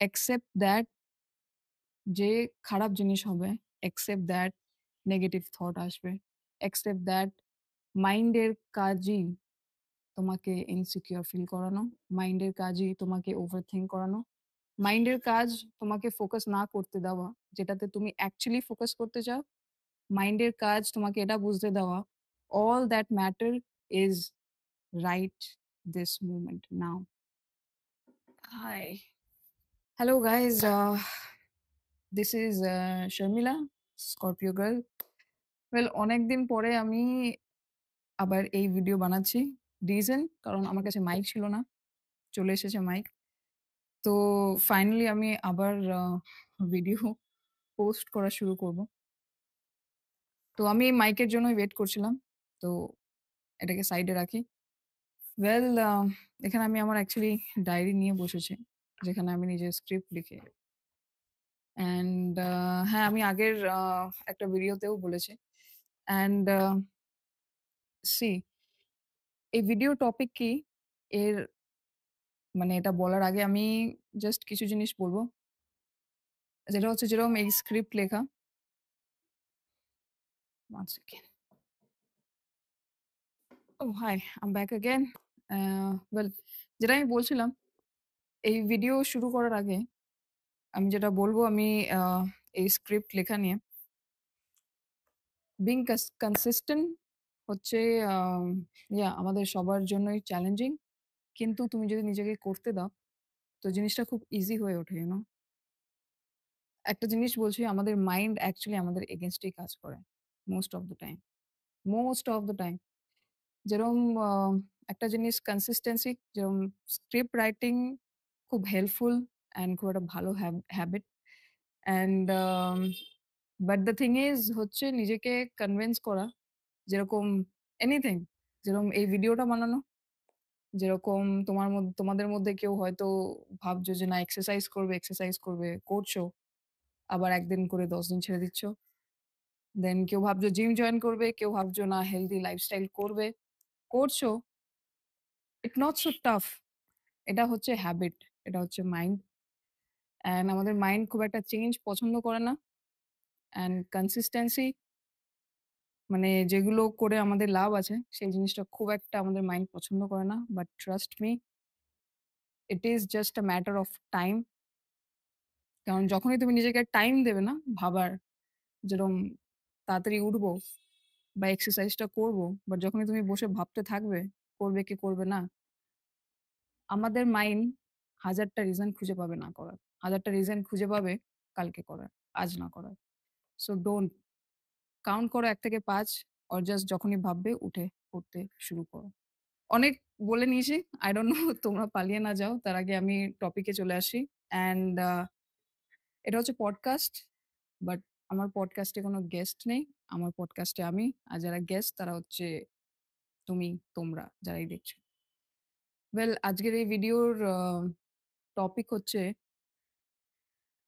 accept that যে খারাপ জিনিস হবে, accept that নেগেটিভ থট আসবে, accept that মাইন্ডের কাজই তোমাকে ইনসিকিউর ফিল করানো, মাইন্ডের কাজই তোমাকে ওভারথিংক করানো, মাইন্ডের কাজ তোমাকে ফোকাস না করতে দেওয়া, যেটাতে তুমি অ্যাকচুয়ালি ফোকাস করতে চাও। মাইন্ডের কাজ তোমাকে এটা বুঝতে দেওয়া, all that matter is right this moment now. Hi. Hello guys, this is Sharmila, Scorpio girl. Well, অনেকদিন পরে আমি আবার এই ভিডিও বানাচ্ছি। রিজন কারণ আমার কাছে মাইক ছিল না, চলে এসেছে মাইক। তো ফাইনালি আমি আবার ভিডিও পোস্ট করা শুরু করব। তো আমি এই মাইকের জন্যই ওয়েট করছিলাম। তো এটাকে সাইডে রাখি। ওয়েল, এখানে আমি আমার অ্যাকচুয়ালি ডায়েরি নিয়ে বসেছি, যেখানে আমি নিজের স্ক্রিপ্ট লিখি। অ্যান্ড হ্যাঁ, আমি আগের একটা ভিডিওতেও বলেছি। অ্যান্ড সি, এই ভিডিও টপিক কি, এর মানে এটা বলার আগে আমি জাস্ট কিছু জিনিস বলবো। যেটা হচ্ছে যেরকম এই স্ক্রিপ্ট লেখা। 1 second. Oh hi, I am back again. Well, যেটা আমি বলছিলাম, এই ভিডিও শুরু করার আগে আমি যেটা বলবো, আমি এই স্ক্রিপ্ট লেখা নিয়ে বিং কনসিস্টেন্ট হচ্ছে আমাদের সবার জন্যই চ্যালেঞ্জিং। কিন্তু তুমি যদি নিজেকে করতে দাও, তো জিনিসটা খুব ইজি হয়ে ওঠে, একটা জিনিস বলছি, আমাদের মাইন্ড অ্যাকচুয়ালি আমাদের এগেইনস্টেই কাজ করে most of the time. Most of the time. যেরকম একটা জিনিস কনসিস্টেন্সি, যেরকম স্ক্রিপ্ট রাইটিং খুব হেল্পফুল অ্যান্ড খুব একটা ভালো habit. And but the thing is হচ্ছে নিজেকে কনভিন্স করা, যেরকম এনিথিং, যেরকম এই ভিডিওটা বানানো, যেরকম তোমাদের মধ্যে কেউ হয়তো ভাবছো যে না এক্সারসাইজ করবে, করছো, আবার ১ দিন করে ১০ দিন ছেড়ে দিচ্ছ। দেন কেউ ভাবছো জিম জয়েন করবে, কেউ ভাবছো না হেলথি লাইফস্টাইল করবে, করছো। It not so tough. এটা হচ্ছে হ্যাবিট, এটা হচ্ছে মাইন্ড। অ্যান্ড আমাদের মাইন্ড খুব একটা চেঞ্জ পছন্দ করে না। অ্যান্ড কনসিস্টেন্সি, মানে যেগুলো করে আমাদের লাভ আছে, সেই জিনিসটা খুব একটা আমাদের মাইন্ড পছন্দ করে না। But trust me, it is just a matter of time. কারণ যখনই তুমি নিজেকে টাইম দেবে না ভাবার, যেরকম তাড়াতাড়ি উঠবো বা এক্সারসাইজটা করবো, বাট যখনই তুমি বসে ভাবতে থাকবে করবে কি করবে না, আমাদের মাইন্ড হাজারটা রিজন খুঁজে পাবে না করার, হাজারটা রিজন খুঁজে পাবে কালকে করার, আজ না করার। সো ডোন্ট কাউন্ট করো ১ থেকে ৫, অর জাস্ট যখনই ভাববে উঠে করতে শুরু করো। অনেক বলে নিয়েছি, আই ডোন্ট নো তোমরা পালিয়ে না যাও, তার আগে আমি টপিকে চলে আসি। অ্যান্ড এটা হচ্ছে পডকাস্ট, বাট আমার পডকাস্টে কোনো গেস্ট নেই। আমার পডকাস্টে আমি, আর যারা গেস্ট তারা হচ্ছে তুমি, তোমরা যারাই দেখছো। ওয়েল, আজকের এই ভিডিওর টপিক হচ্ছে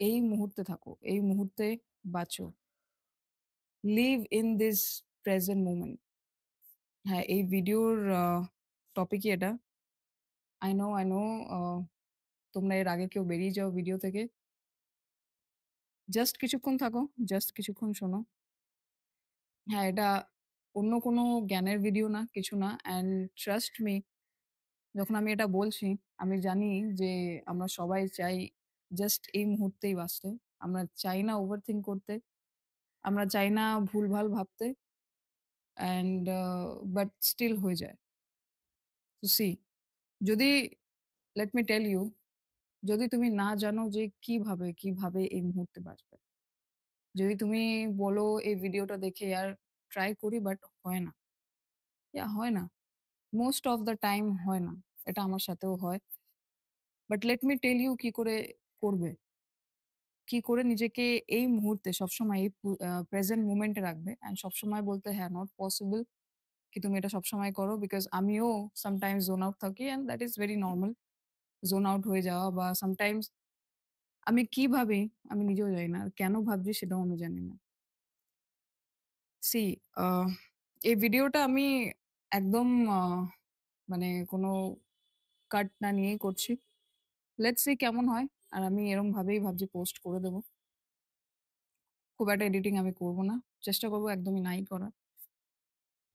এই মুহূর্তে থাকো, এই মুহূর্তে বাঁচো। Live in this present moment. হ্যাঁ, এই ভিডিওর টপিকই এটা। আই নো তোমরা এর আগে কেউ বেরিয়ে যাও ভিডিও থেকে। জাস্ট কিছুক্ষণ থাকো, জাস্ট কিছুক্ষণ শোনো। হ্যাঁ, এটা অন্য কোনো জ্ঞানের ভিডিও না, কিছু না। অ্যান্ড ট্রাস্ট মি, যখন আমি এটা বলছি, আমি জানি যে আমরা সবাই চাই জাস্ট এই মুহূর্তেই বাঁচতে। আমরা চাই না ওভারথিংক করতে। আমরা চাই না ভুলভাল ভাবতে। অ্যান্ড বাট স্টিল হয়ে যায়। তো সি, যদি লেট মি টেল ইউ, যদি তুমি না জানো যে কিভাবে এই মুহূর্তে বাঁচবে, যদি তুমি বলো এই ভিডিওটা দেখে আর ট্রাই করি বাট হয় না, হয় না। মোস্ট অফ দ্য টাইম হয় না। এটা আমার সাথেও হয়। But let me tell you কি করে করবে। কি করে নিজেকে এই মুহূর্তে সবসময় এই প্রেজেন্ট মোমেন্টে রাখবে। অ্যান্ড সবসময় বলতে হ্যাঁ, নট পসিবল কি তুমি এটা সবসময় করো, বিকজ আমিও সামটাইমস জোন আউট থাকি, and that is very normal. Zone out হয়ে যাওয়া বা সামটাইমস আমি কি ভাবি আমি নিজেও জানি না। আর কেন ভাবছি সেটাও আমি জানি না। সি, আহ এই ভিডিওটা আমি একদম মানে কোনো কাট না নিয়েই করছি। লেটস সি কেমন হয়। আর আমি এরকম ভাবেই ভাবছি পোস্ট করে দেব। খুব একটা এডিটিং আমি করব না। চেষ্টা করব একদমই নাই করার।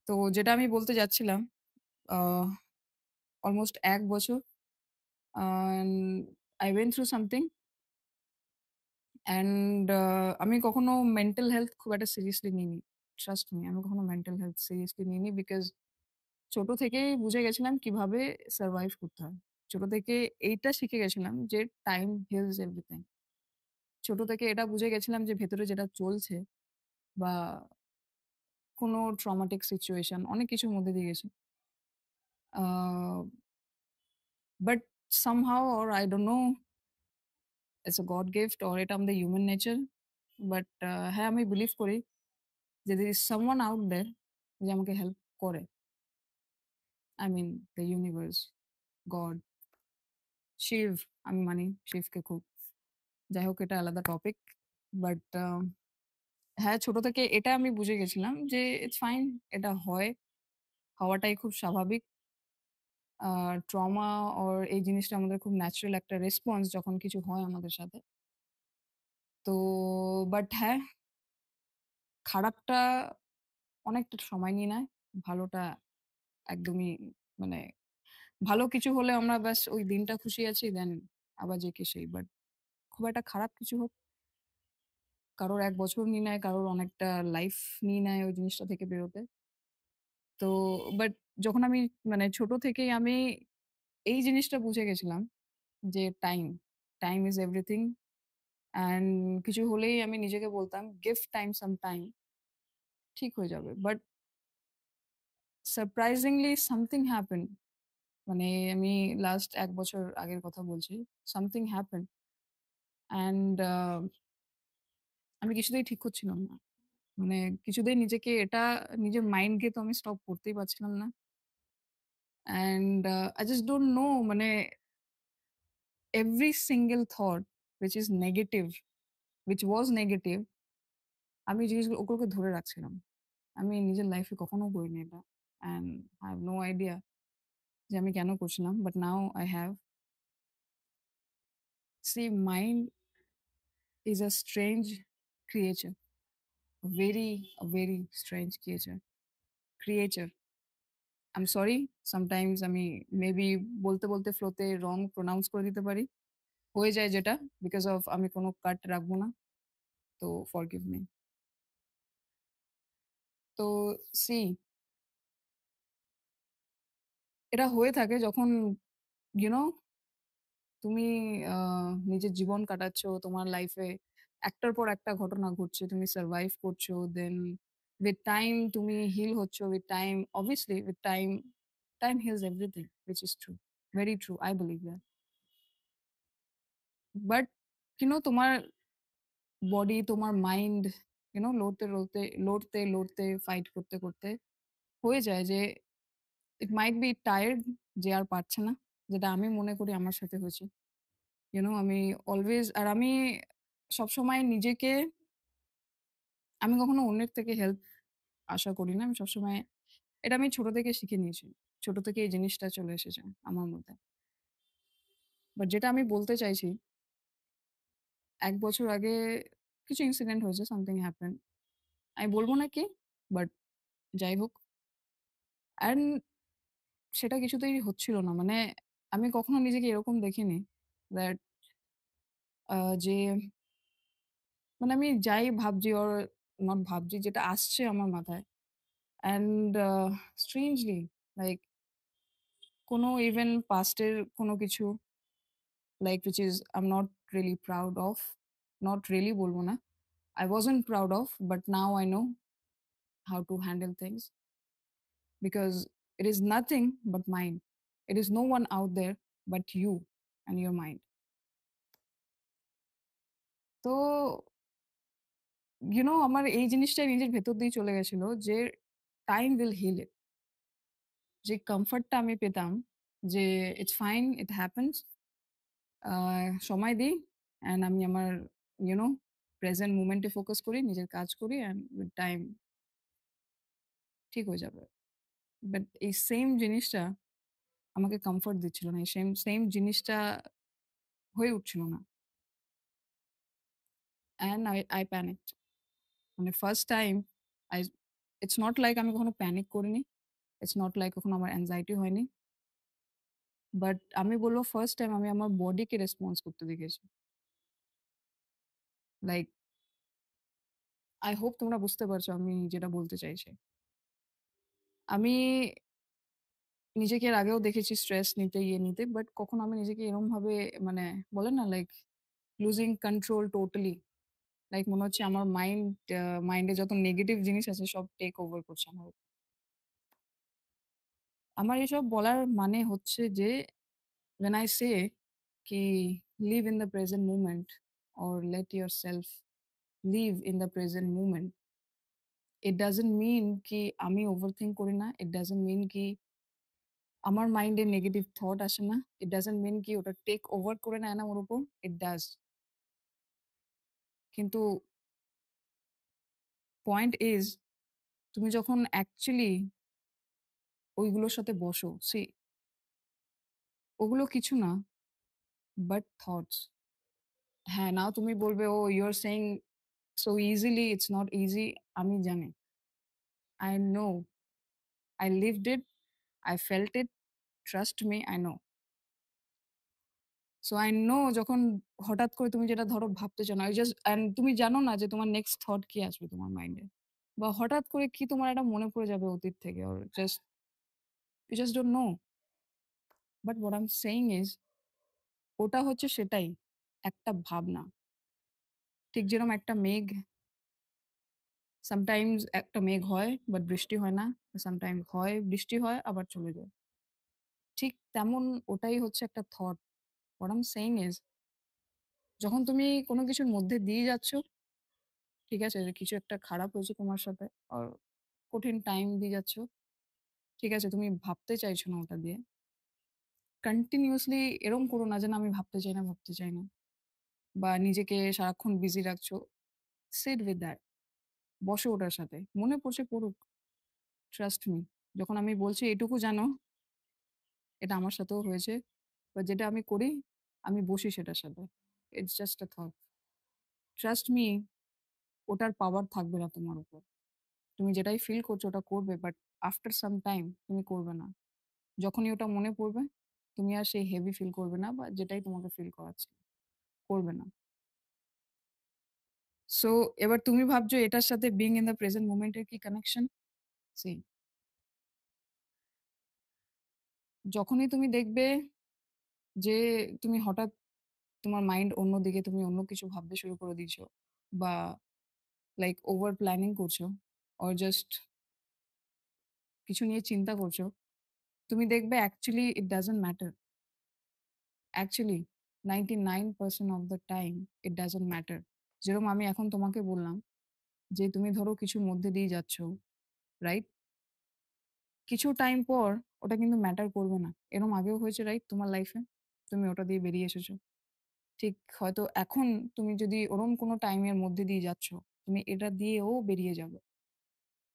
তো যেটা আমি বলতে যাচ্ছিলাম, আ অলমোস্ট ১ বছর and I went through something and আমি কখনো মেন্টাল হেলথ খুব একটা সিরিয়াসলি নিইনি। ট্রাস্ট মি, আমি কখনো মেন্টাল হেলথ সিরিয়াসলি নিইনি বিকজ ছোট থেকেই বুঝে গেছিলাম কিভাবে সারভাইভ করতে হয়। ছোট থেকে এইটা শিখে গেছিলাম যে টাইম হিলস এভরিথিং। ছোট থেকে এটা বুঝে গেছিলাম যে ভেতরে যেটা চলছে বা কোনো ট্রমাটিক সিচুয়েশন অনেক কিছুর মধ্যে দিয়ে গেছি। আ but somehow or I don't know, it's a God gift or এটা আমাদের হিউম্যান নেচার। বাট হ্যাঁ, আমি বিলিভ করি যে there is someone out there যে আমাকে হেল্প করে। I mean the universe, God, Shiva, আমি মানি শিবকে খুব। যাই হোক এটা আলাদা টপিক। বাট হ্যাঁ, ছোট থেকে এটা আমি বুঝে গেছিলাম যে ইটস ফাইন, এটা হয়। হওয়াটাই খুব স্বাভাবিক। ট্রমা অর এই জিনিসটা আমাদের খুব ন্যাচারাল একটা রেসপন্স যখন কিছু হয় আমাদের সাথে। তো বাট হ্যাঁ, খারাপটা অনেকটা সময় নিয়ে নেয়। ভালোটা একদমই মানে ভালো কিছু হলে আমরা ব্যাস ওই দিনটা খুশি আছি দেন আবার যে কে সেই। বাট খুব একটা খারাপ কিছু হোক, কারোর ১ বছর নিয়ে নেয়, কারোর অনেকটা লাইফ নিয়ে নেয় ওই জিনিসটা থেকে বেরোতে। তো বাট যখন আমি মানে ছোট থেকেই আমি এই জিনিসটা বুঝে গেছিলাম যে টাইম ইজ এভরিথিং অ্যান্ড কিছু হলেই আমি নিজেকে বলতাম গিভ টাইম সাম টাইম, ঠিক হয়ে যাবে। But surprisingly something happened. মানে আমি লাস্ট ১ বছর আগের কথা বলছি। সামথিং হ্যাপেন্ড অ্যান্ড আমি কিছুতেই ঠিক হচ্ছিলাম না। মানে কিছুতেই নিজেকে এটা নিজের মাইন্ডকে তো আমি স্টপ করতেই পারছিলাম না। And I just don't know মানে every single thought which is negative, which was negative, আমি জিনিসগুলো ওগুলোকে ধরে রাখছিলাম। আমি নিজের লাইফে কখনো করিনি এটা। And I have no idea যে আমি কেন করছিলাম। But now I have. See, mind is a strange creature. A very strange creature. I'm sorry, sometimes আমি মেবি বলতে ফ্লোতে রং প্রনাউন্স করে দিতে পারি। হয়ে যায় যেটা বিকজ অফ আমি কোনো কাট রাখবো না। তো ফরগিভ মি। তো সি, এটা হয়ে থাকে যখন ইউ নো তুমি নিজের জীবন কাটাচ্ছ, তোমার লাইফে একটার পর একটা ঘটনা ঘটছে, তুমি সারভাইভ করছো, দেন উইথ টাইম তুমি হিল হচ্ছ, with time obviously with time, time hills everything which is true, very true, I believe that. But তোমার বডি, তোমার মাইন্ড লড়তে ফাইট করতে হয়ে যায় যে ইট মাইট বি টায়ার্ড, যে আর পারছে না। যেটা আমি মনে করি আমার সাথে হয়েছে। আমি অলওয়েজ আর আমি সবসময় নিজেকে, আমি কখনো অন্যের থেকে হেল্প আশা করি না। আমি সবসময় এটা আমি ছোট থেকে শিখে নিয়েছি। ছোট থেকে এই জিনিসটা চলে এসেছে আমার মধ্যে। বাট যেটা আমি বলতে চাইছি, ১ বছর আগে কিছু ইনসিডেন্ট হয়েছে, সামথিং হ্যাপেন্ড। আমি বলব না কি, বাট যাই হোক। অ্যান্ড সেটা কিছুতেই হচ্ছিল না। মানে আমি কখনো নিজেকে এরকম দেখিনি দ্যাট যে মানে আমি যাই ভাবছি অর নট ভাবছি, যেটা আসছে আমার মাথায় অ্যান্ড স্ট্রেঞ্জলি লাইক কোনো ইভেন পাস্টের কোনো কিছু like which is I'm not really proud of, not really বলবো না। I wasn't proud of, but now I know how to handle things because it is nothing but mind. It is no one out there but you and your mind. তো আমার এই জিনিসটা নিজের ভেতর দিয়ে চলে গেছিল যে টাইম উইল হিল ইট। যে কমফর্টটা আমি পেতাম যে ইটস ফাইন, ইট হ্যাপেন্স, সময় দিই অ্যান্ড আমি আমার ইউনো প্রেজেন্ট মুমেন্টে ফোকাস করি, নিজের কাজ করি অ্যান্ড উইথ টাইম ঠিক হয়ে যাবে। বাট এই সেম জিনিসটা আমাকে কমফর্ট দিচ্ছিল না। এই সেম সেম জিনিসটা হয়ে উঠছিল না। And I panicked. মানে first time I it's not like আমি কখনো প্যানিক করিনি। ইটস নট লাইক কখনো আমার অ্যাংজাইটি হয়নি। বাট আমি বলব ফার্স্ট টাইম আমি আমার বডিকে রেসপন্স করতে দেখেছি। লাইক আই হোপ তোমরা বুঝতে পারছো আমি যেটা বলতে চাইছি। আমি নিজেকে এর আগেও দেখেছি স্ট্রেস নিতে, ইয়ে নিতে। বাট কখনো আমি নিজেকে এরমভাবে মানে বলে না like losing control totally. Like মনে হচ্ছে আমার মাইন্ডে যত নেগেটিভ জিনিস আছে সব টেক ওভার করছে আমার উপর। আমার এসব বলার মানে হচ্ছে যে when I say कि live in the present moment or let yourself live in the present moment, it doesn't mean कि আমি overthink করি না। It doesn't mean कि আমার মাইন্ডে নেগেটিভ থট আসে না। It doesn't mean কি ওটা টেক ওভার করে নেয় না ওর উপর। It does. কিন্তু পয়েন্ট ইজ তুমি যখন অ্যাকচুয়ালি ওইগুলোর সাথে বসো, সি ওগুলো কিছু না বাট থটস। হ্যাঁ, নাও তুমি বলবে, "oh you are saying so easily, it's not easy." আমি জানি। I know. I lived it. I felt it. Trust me, I know. So I know যখন হঠাৎ করে তুমি যেটা ধরো ভাবতেছো না, জাস্ট অ্যান্ড তুমি জানো না যে তোমার নেক্সট থট কি আসবে তোমার মাইন্ডে, বা হঠাৎ করে কি তোমার একটা মনে পড়ে যাবে অতীত থেকে, or just you just don't know. But what I am saying is ওটা হচ্ছে সেটাই, একটা ভাবনা। ঠিক যেরকম একটা মেঘ, সামটাইমস একটা মেঘ হয় বাট বৃষ্টি হয় না, সামটাইম হয় বৃষ্টি হয় আবার চলে যায়। ঠিক তেমন ওটাই হচ্ছে একটা thought. What I am saying is যখন তুমি কোনো কিছুর মধ্যে দিয়ে যাচ্ছ, ঠিক আছে? যে কিছু একটা খারাপ হয়েছে তোমার সাথে আর কঠিন টাইম দিয়ে যাচ্ছ, ঠিক আছে? তুমি ভাবতে চাইছো না ওটা দিয়ে। কন্টিনিউয়াসলি এরকম করো না যে, "না আমি ভাবতে চাই না, ভাবতে চাই না।" বা নিজেকে সারাক্ষণ বিজি রাখছো। Sit with that. বসো ওটার সাথে। মনে পড়ছে পড়ুক। Trust me. যখন আমি বলছি এটুকু জানো, এটা আমার সাথেও হয়েছে। বা যেটা আমি করি, আমি বসি সেটার সাথে। It's just a thought. Trust me, ওটার পাওয়ার থাকবে না তোমার উপর। তুমি যেটাই ফিল করছো ওটা করবে, বাট আফটার সাম টাইম তুমি করবে না। যখনই ওটা মনে পড়বে, তুমি আর সেই হেভি ফিল করবে না, বা যেটাই তোমাকে ফিল করাচ্ছে, করবে না। সো এবার তুমি ভাবছো এটার সাথে being in the present moment এর কি কানেকশন? সি যখনই তুমি দেখবে যে তুমি হঠাৎ তোমার মাইন্ড অন্যদিকে, তুমি অন্য কিছু ভাবতে শুরু করে দিয়েছো, বা লাইক ওভার প্ল্যানিং করছো, অর জাস্ট কিছু নিয়ে চিন্তা করছো, তুমি দেখবে actually it doesn't matter. Actually 99% of the time it doesn't matter. যেরকম আমি এখন তোমাকে বললাম যে তুমি ধরো কিছুর মধ্যে দিয়ে যাচ্ছ, রাইট? কিছু টাইম পর ওটা কিন্তু ম্যাটার করবে না। এরকম আগেও হয়েছে, রাইট? তোমার লাইফে তুমি ওটা দিয়ে বেরিয়ে এসেছো। ঠিক হয়তো এখন তুমি যদি ওরকম কোনো টাইমের মধ্যে দিয়ে যাচ্ছ, তুমি এটা দিয়েও বেরিয়ে যাবে।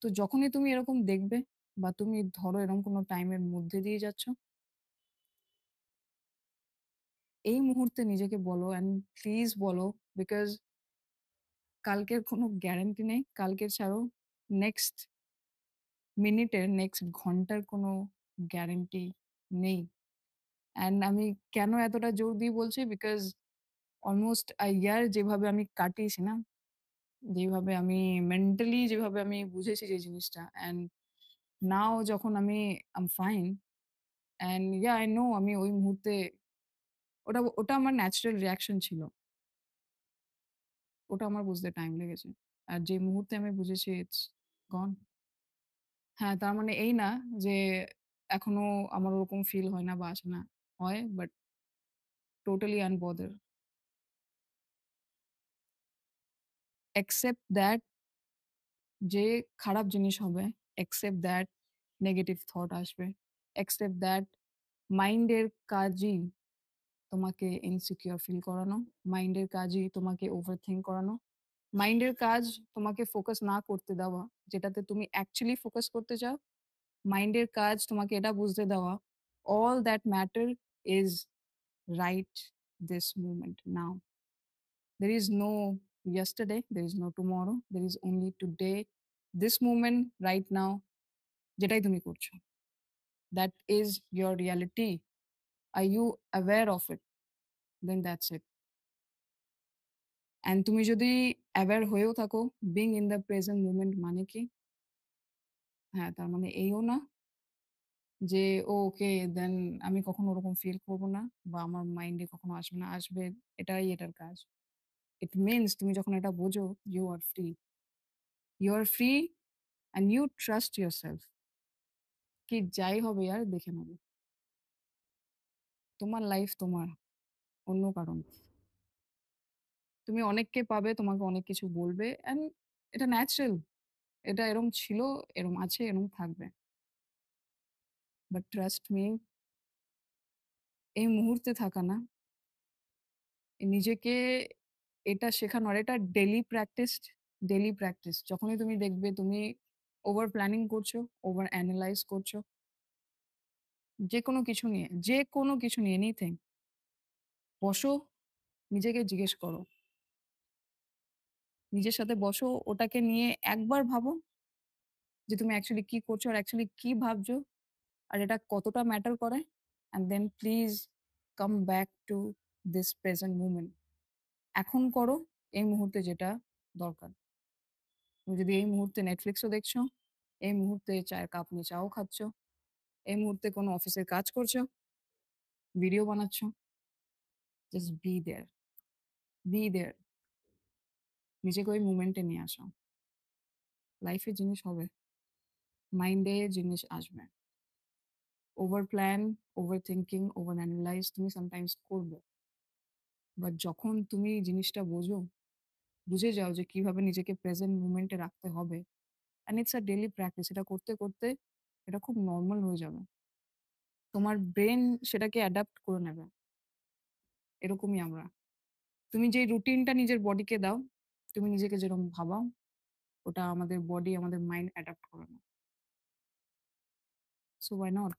তো যখনই তুমি এরকম দেখবে, বা তুমি ধরো এরকম কোনো টাইমের মধ্যে দিয়ে যাচ্ছ, এই মুহূর্তে নিজেকে বলো, অ্যান্ড প্লিজ বলো, বিকজ কালকের কোনো গ্যারান্টি নেই। কালকের ছাড়ো, নেক্সট মিনিটের, নেক্সট ঘন্টার কোনো গ্যারান্টি নেই। অ্যান্ড আমি কেন এতটা জোর দিয়ে বলছি? বিকজ অলমোস্ট ইয়ার যেভাবে আমি কাটিয়েছি না, যেভাবে আমি মেন্টালি যেভাবে আমি বুঝেছি যে জিনিসটা, অ্যান্ড নাও যখন আমি I'm fine, and yeah I know আমি ওই মুহূর্তে ওটা ওটা আমার ন্যাচারাল রিঅ্যাকশন ছিল। ওটা আমার বুঝতে টাইম লেগেছে। আর যে মুহূর্তে আমি বুঝেছি ইটস গন। হ্যাঁ, তার মানে এই না যে এখনো আমার ওরকম ফিল হয় না বা আসে না। হয়, বাট টোটালি আনবদার। অ্যাকসেপ্ট দ্যাট যে খারাপ জিনিস হবে, অ্যাকসেপ্ট দ্যাট নেগেটিভ থট আসবে, অ্যাকসেপ্ট দ্যাট মাইন্ডের কাজই তোমাকে ইনসিকিউর ফিল করানো, মাইন্ডের কাজই তোমাকে ওভারথিংক করানো, মাইন্ডের কাজ তোমাকে ফোকাস না করতে দেওয়া যেটাতে তুমি অ্যাকচুয়ালি ফোকাস করতে চাও, মাইন্ডের কাজ তোমাকে এটা বুঝতে দেওয়া, all that matter is right this moment now. There is no yesterday, there is no tomorrow, there is only today, this moment, right now, যেটাই তুমি করছো। That is your reality. Are you aware of it? Then that's it. And তুমি যদি aware হয়েও থাকো, being in the present moment মানে কি? হ্যাঁ, তার মানে এইও না যে ওকে দেন আমি কখনো ওরকম ফিল করব না বা আমার মাইন্ডে কখনো আসবে না। আসবে, এটাই এটার কাজ। ইট মিনস তুমি যখন এটা বোঝো, you are free. You are free and you trust yourself. কি যাই হবে আর দেখে নেবো। তোমার লাইফ তোমার, অন্য কারো না। তুমি অনেককে পাবে, তোমাকে অনেক কিছু বলবে অ্যান্ড এটা ন্যাচারাল। এটা এরম ছিল, এরম আছে, এরম থাকবে। বাট ট্রাস্ট মি, এই মুহূর্তে থাকা না, নিজেকে এটা শেখানো আর এটা ডেইলি প্র্যাকটিস, ডেইলি প্র্যাকটিস। যখনই তুমি দেখবে তুমি ওভার প্ল্যানিং করছো, ওভার অ্যানালাইজ করছো, যেকোনো কিছু নিয়ে, যেকোনো কিছু নিয়ে এনিথিং, বসো, নিজেকে জিজ্ঞেস করো। নিজের সাথে বসো, ওটাকে নিয়ে একবার ভাবো যে তুমি অ্যাকচুয়ালি কি করছো আর অ্যাকচুয়ালি কি ভাবছো আর এটা কতটা ম্যাটার করে। And then please come back to this present moment. এখন করো এই মুহূর্তে যেটা দরকার। তুমি যদি এই মুহূর্তে নেটফ্লিক্সও দেখছো, এই মুহূর্তে চায়ের কাপ নিয়ে চাও খাচ্ছ, এই মুহূর্তে কোনো অফিসের কাজ করছো, ভিডিও বানাচ্ছ, just be there, be there. নিজেকে ওই মুমেন্টে নিয়ে আসো। লাইফে জিনিস হবে, মাইন্ডে জিনিস আসবে। Over plan, over thinking, over analyse তুমি সামটাইমস করবে। বাট যখন তুমি জিনিসটা বোঝো, বুঝে যাও যে কিভাবে নিজেকে প্রেজেন্ট মুমেন্টে রাখতে হবে, and it's a daily practice. এটা করতে করতে এটা খুব নর্মাল হয়ে যাবে। তোমার ব্রেন সেটাকে অ্যাডাপ্ট করে নেবে। এরকমই আমরা। তুমি যেই রুটিনটা নিজের বডিকে দাও, তুমি নিজেকে যেরকম ভাবাও, ওটা আমাদের বডি, আমাদের মাইন্ড অ্যাডাপ্ট করে নেয়। So why not?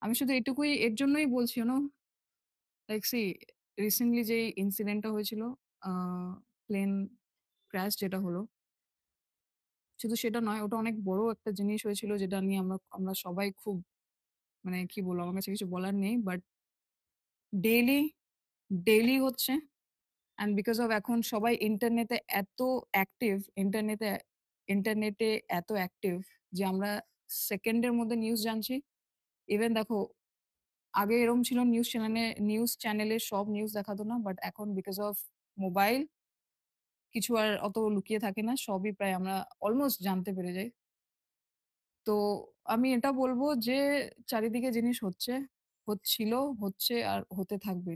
আমি শুধু এটুকুই এর জন্যই বলছি লাইক সি রিসেন্টলি যেই ইনসিডেন্টটা হয়েছিল, আ প্লেন ক্র্যাশ যেটা হলো, শুধু সেটা নয়, ওটা অনেক বড় একটা জিনিস হয়েছিল যেটা নিয়ে আমরা আমরা সবাই খুব মানে কি বলবো, আমার কাছে কিছু বলার নেই। বাট ডেইলি, ডেইলি হচ্ছে। অ্যান্ড বিকজ অফ এখন সবাই ইন্টারনেটে এত অ্যাক্টিভ, ইন্টারনেটে এত অ্যাক্টিভ যে আমরা সেকেন্ডের মধ্যে নিউজ জানছি। ইভেন দেখো, আগে এরকম ছিল নিউজ চ্যানেলে সব নিউজ দেখাতো না। বাট এখন বিকজ অফ মোবাইল কিছু আর অত লুকিয়ে থাকে না। সবই প্রায় আমরা অলমোস্ট জানতে পেরে যাই। তো আমি এটা বলব যে চারিদিকে জিনিস হচ্ছে, হচ্ছিল, হচ্ছে আর হতে থাকবে।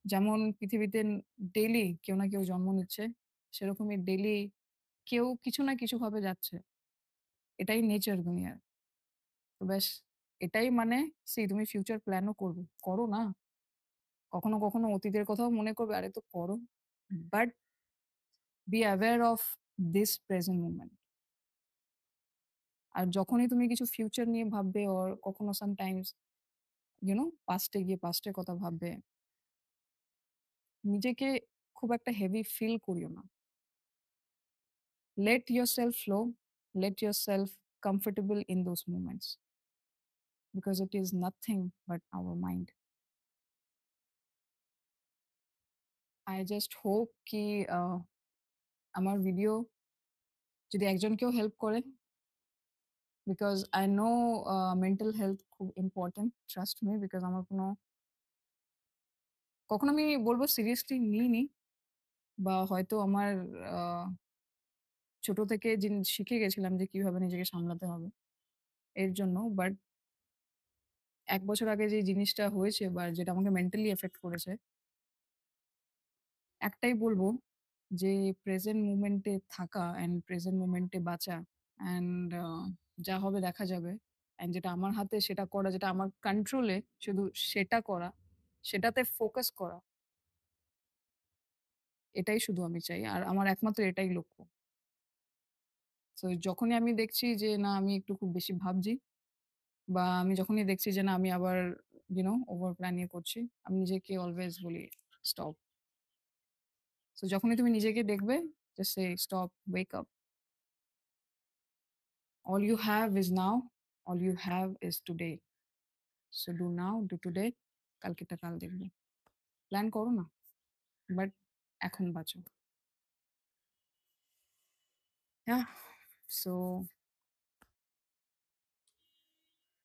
যেমন পৃথিবীতে ডেইলি কেউ না কেউ জন্ম নিচ্ছে, সেরকমই ডেইলি কেউ কিছু না কিছুভাবে যাচ্ছে। এটাই নেচার দুনিয়ার। তো ব্যাস এটাই মানে তুমি ফিউচার প্ল্যানও করবে। করো না। কখনো, কখনো অতীতের কথাও মনে করবে, আরে তো করো। But be aware of this present moment. আর যখনই তুমি কিছু ফিউচার নিয়ে ভাববে অর কখনো সামটাইমস পাস্টে গিয়ে পাস্টের কথা ভাববে, নিজেকে খুব একটা হেভি ফিল করিও না। Let yourself flow, let yourself comfortable in those moments because it is nothing but our mind. I just hope কি আমার ভিডিও যদি একজনকেও হেল্প করে, because I know mental health খুব ইম্পর্টেন্ট, ট্রাস্ট মি। বিকজ আমার কখনো আমি বলবো সিরিয়াসলি নিইনি, বা হয়তো আমার আহ, ছোট থেকে শিখে গেছিলাম যে কিভাবে নিজেকে সামলাতে হবে এর জন্য। বাট 1 বছর আগে যে জিনিসটা হয়েছে বা যেটা আমাকে মেন্টালি এফেক্ট করেছে, একটাই বলবো যে প্রেজেন্ট মুমেন্টে থাকা অ্যান্ড প্রেজেন্ট মুমেন্টে বাঁচা অ্যান্ড যা হবে দেখা যাবে। অ্যান্ড যেটা আমার হাতে সেটা করা, যেটা আমার কন্ট্রোলে শুধু সেটা করা, সেটাতে ফোকাস করা, এটাই শুধু আমি চাই। আর আমার একমাত্র এটাই লক্ষ্য। সো যখনই আমি দেখছি যে না আমি একটু খুব বেশি ভাবছি, বা আমি যখনই দেখছি যে না আমি আবার ওভার প্ল্যানিং করছি, আমি নিজেকে অলওয়েজ বলি স্টপ। সো যখনই তুমি নিজেকে দেখবে, just say stop, wake up. All you have is now, all you have is today. So do now, do today, কালকেরটা কাল দেখবে। প্ল্যান করো না, বাট এখন বাঁচো। Yeah, so